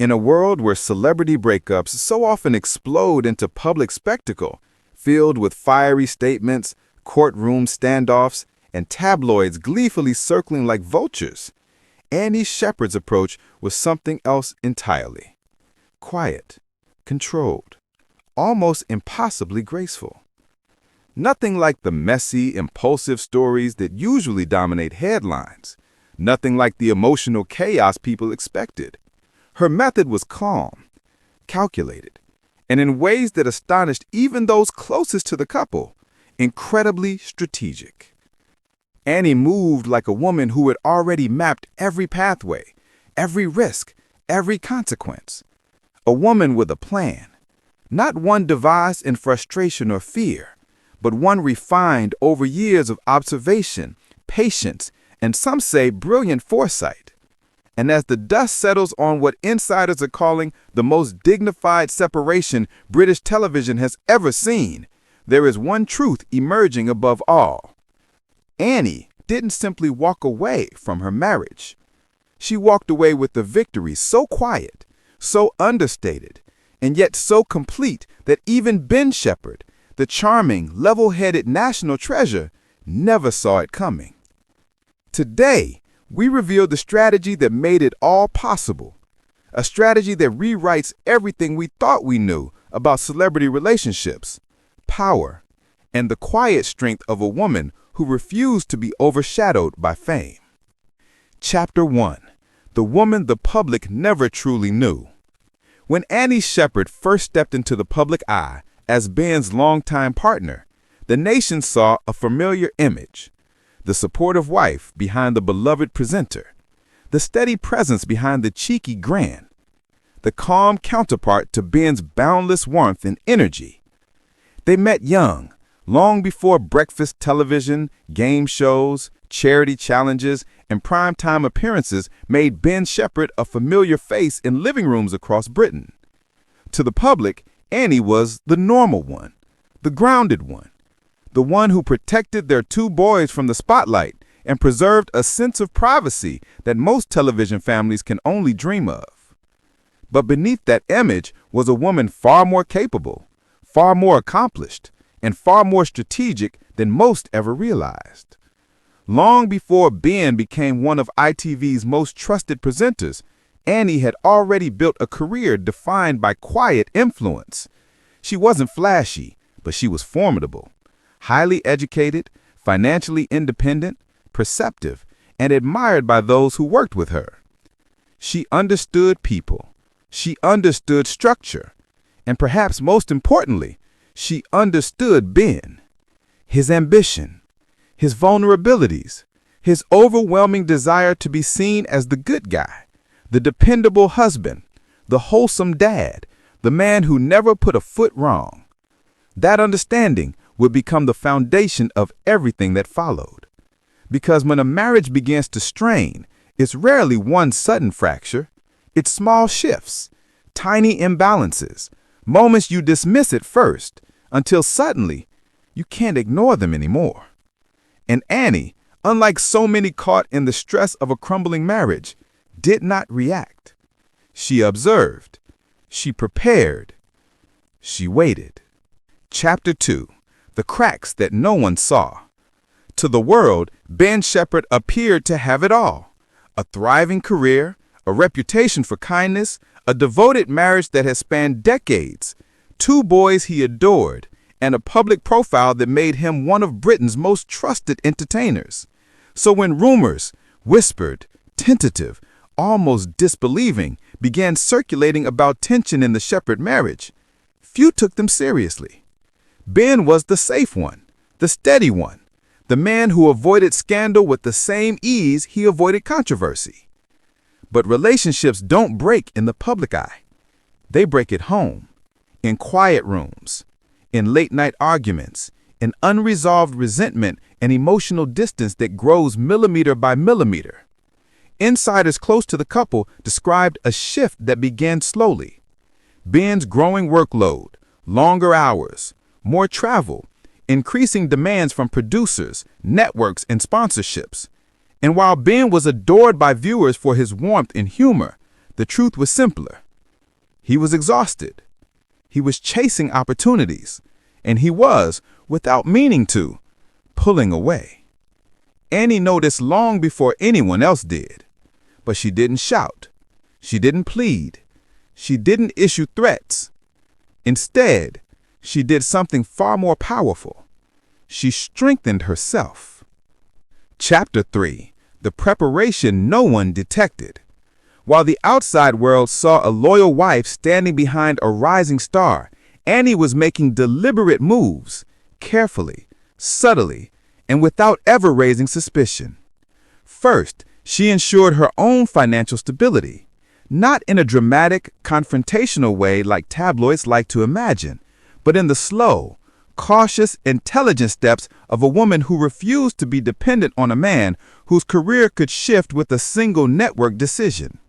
In a world where celebrity breakups so often explode into public spectacle, filled with fiery statements, courtroom standoffs, and tabloids gleefully circling like vultures, Annie Shephard's approach was something else entirely. Quiet, controlled, almost impossibly graceful. Nothing like the messy, impulsive stories that usually dominate headlines. Nothing like the emotional chaos people expected. Her method was calm, calculated, and in ways that astonished even those closest to the couple, incredibly strategic. Annie moved like a woman who had already mapped every pathway, every risk, every consequence. A woman with a plan, not one devised in frustration or fear, but one refined over years of observation, patience, and some say brilliant foresight. And as the dust settles on what insiders are calling the most dignified separation British television has ever seen, there is one truth emerging above all. Annie didn't simply walk away from her marriage. She walked away with a victory so quiet, so understated, and yet so complete that even Ben Shephard, the charming, level-headed national treasure, never saw it coming. Today, we reveal the strategy that made it all possible, a strategy that rewrites everything we thought we knew about celebrity relationships, power, and the quiet strength of a woman who refused to be overshadowed by fame. Chapter 1. The woman the public never truly knew. When Annie Shephard first stepped into the public eye as Ben's longtime partner, the nation saw a familiar image. The supportive wife behind the beloved presenter, the steady presence behind the cheeky grin, the calm counterpart to Ben's boundless warmth and energy. They met young, long before breakfast television, game shows, charity challenges, and primetime appearances made Ben Shephard a familiar face in living rooms across Britain. To the public, Annie was the normal one, the grounded one, the one who protected their two boys from the spotlight and preserved a sense of privacy that most television families can only dream of. But beneath that image was a woman far more capable, far more accomplished, and far more strategic than most ever realized. Long before Ben became one of ITV's most trusted presenters, Annie had already built a career defined by quiet influence. She wasn't flashy, but she was formidable. Highly educated, financially independent, perceptive, and admired by those who worked with her. She understood people. She understood structure. And perhaps most importantly, she understood Ben, his ambition, his vulnerabilities, his overwhelming desire to be seen as the good guy, the dependable husband, the wholesome dad, the man who never put a foot wrong. That understanding would become the foundation of everything that followed. Because when a marriage begins to strain, it's rarely one sudden fracture. It's small shifts, tiny imbalances, moments you dismiss at first, until suddenly you can't ignore them anymore. And Annie, unlike so many caught in the stress of a crumbling marriage, did not react. She observed. She prepared. She waited. Chapter 2. The cracks that no one saw. To the world, Ben Shephard appeared to have it all. A thriving career, a reputation for kindness, a devoted marriage that has spanned decades, 2 boys he adored, and a public profile that made him one of Britain's most trusted entertainers. So when rumors, whispered, tentative, almost disbelieving, began circulating about tension in the Shephard marriage, few took them seriously. Ben was the safe one, the steady one, the man who avoided scandal with the same ease he avoided controversy. But relationships don't break in the public eye. They break at home, in quiet rooms, in late-night arguments, in unresolved resentment and emotional distance that grows millimeter by millimeter. Insiders close to the couple described a shift that began slowly. Ben's growing workload, longer hours, more travel, increasing demands from producers, networks, and sponsorships. And while Ben was adored by viewers for his warmth and humor, the truth was simpler. He was exhausted. He was chasing opportunities, and he was, without meaning to, pulling away. Annie noticed long before anyone else did, but she didn't shout. She didn't plead. She didn't issue threats. Instead, she did something far more powerful. She strengthened herself. Chapter 3. The preparation no one detected. While the outside world saw a loyal wife standing behind a rising star, Annie was making deliberate moves, carefully, subtly, and without ever raising suspicion. First, she ensured her own financial stability, not in a dramatic, confrontational way like tabloids like to imagine, but in the slow, cautious, intelligent steps of a woman who refused to be dependent on a man whose career could shift with a single network decision.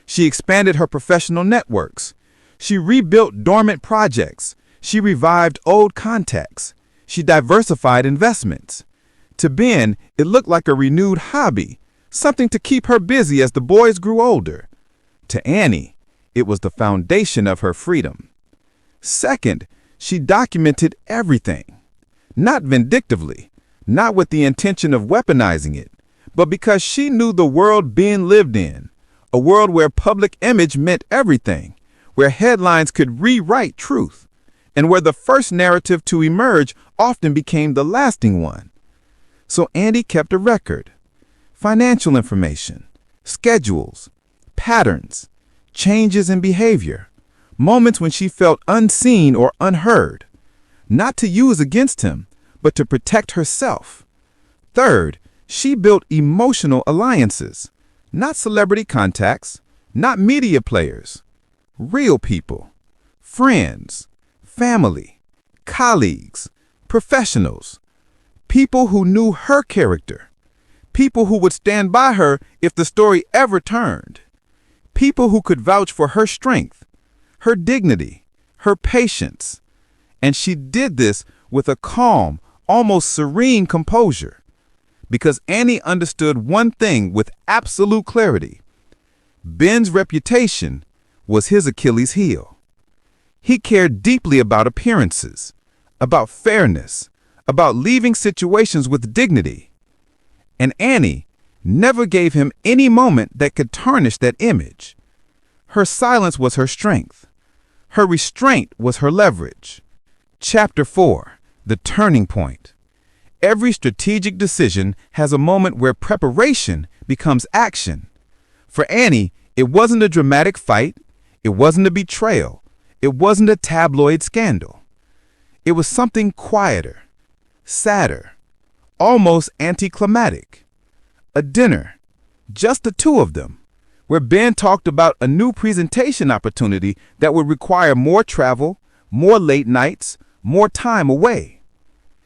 She expanded her professional networks. She rebuilt dormant projects. She revived old contacts. She diversified investments. To Ben, it looked like a renewed hobby, something to keep her busy as the boys grew older. To Annie, it was the foundation of her freedom. Second, she documented everything, not vindictively, not with the intention of weaponizing it, but because she knew the world Ben lived in, a world where public image meant everything, where headlines could rewrite truth, and where the first narrative to emerge often became the lasting one. So Annie kept a record: financial information, schedules, patterns, changes in behavior, moments when she felt unseen or unheard, not to use against him, but to protect herself. Third, she built emotional alliances, not celebrity contacts, not media players, real people, friends, family, colleagues, professionals, people who knew her character, people who would stand by her if the story ever turned, people who could vouch for her strength, her dignity, her patience. And she did this with a calm, almost serene composure, because Annie understood one thing with absolute clarity: Ben's reputation was his Achilles heel. He cared deeply about appearances, about fairness, about leaving situations with dignity. And Annie never gave him any moment that could tarnish that image. Her silence was her strength. Her restraint was her leverage. Chapter 4. The Turning Point. Every strategic decision has a moment where preparation becomes action. For Annie, it wasn't a dramatic fight. It wasn't a betrayal. It wasn't a tabloid scandal. It was something quieter, sadder, almost anticlimactic. A dinner, just the two of them, where Ben talked about a new presentation opportunity that would require more travel, more late nights, more time away.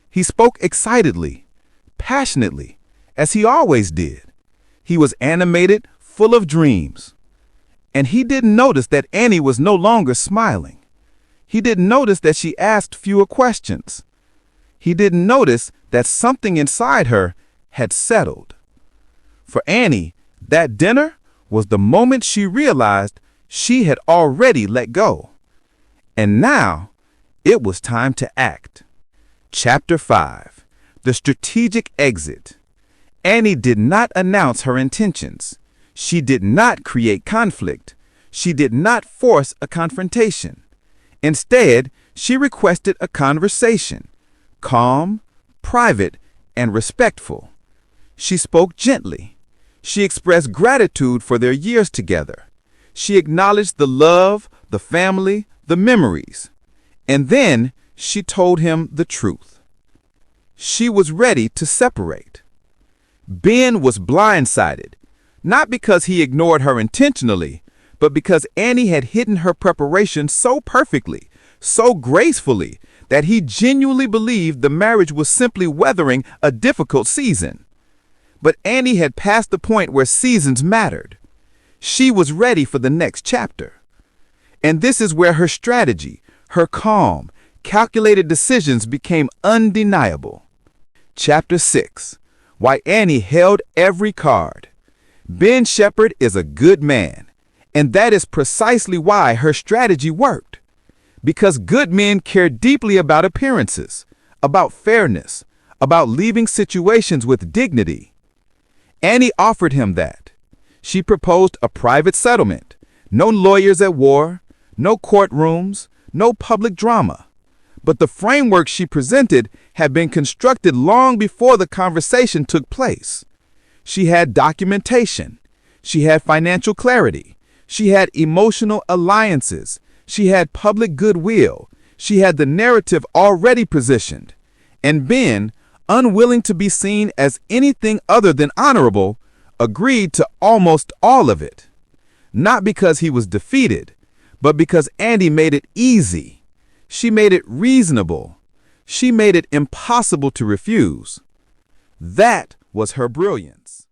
He spoke excitedly, passionately, as he always did. He was animated, full of dreams. And he didn't notice that Annie was no longer smiling. He didn't notice that she asked fewer questions. He didn't notice that something inside her had settled. For Annie, that dinner was the moment she realized she had already let go. And now it was time to act. Chapter 5. The Strategic Exit. Annie did not announce her intentions. She did not create conflict. She did not force a confrontation. Instead, she requested a conversation, calm, private, and respectful. She spoke gently. She expressed gratitude for their years together. She acknowledged the love, the family, the memories. And then she told him the truth. She was ready to separate. Ben was blindsided, not because he ignored her intentionally, but because Annie had hidden her preparation so perfectly, so gracefully, that he genuinely believed the marriage was simply weathering a difficult season. But Annie had passed the point where seasons mattered. She was ready for the next chapter. And this is where her strategy, her calm, calculated decisions became undeniable. Chapter 6. Why Annie held every card. Ben Shephard is a good man, And that is precisely why her strategy worked. Because good men care deeply about appearances, about fairness, about leaving situations with dignity. Annie offered him that. She proposed a private settlement, no lawyers at war, no courtrooms, no public drama. But the framework she presented had been constructed long before the conversation took place. She had documentation. She had financial clarity. She had emotional alliances. She had public goodwill. She had the narrative already positioned. And Ben, unwilling to be seen as anything other than honorable, agreed to almost all of it. Not because he was defeated, but because Andy made it easy. She made it reasonable. She made it impossible to refuse. That was her brilliance.